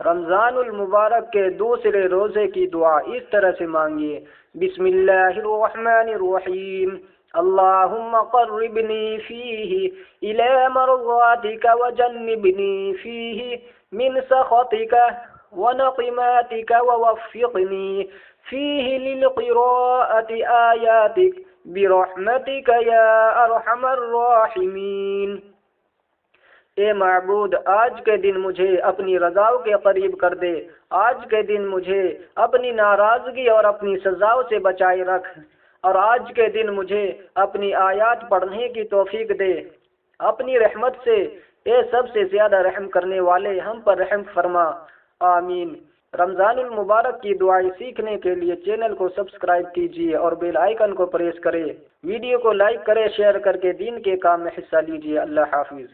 رمضان المبارک کے دوسرے روزے کی دعا اس طرح سے مانگیے: بسم اللہ الرحمن الرحیم، اللہم قربنی فیہ الی مرضاتک وجنبنی فیہ من سخطک ونقماتک ووفقنی فیہ للقراءة آیاتک برحمتک یا ارحم الراحمین۔ اے معبود، آج کے دن مجھے اپنی رضاؤں کے قریب کر دے، آج کے دن مجھے اپنی ناراضگی اور اپنی سزاؤں سے بچائے رکھ، اور آج کے دن مجھے اپنی آیات پڑھنے کی توفیق دے۔ اپنی رحمت سے اے سب سے زیادہ رحم کرنے والے ہم پر رحم فرما، آمین۔ رمضان المبارک کی دعائیں سیکھنے کے لیے چینل کو سبسکرائب کیجیے اور بیل آئیکن کو پریس کریں۔ ویڈیو کو لائک کریں، شیئر کر کے دین کے کام میں حصہ لیجیے۔ اللہ حافظ۔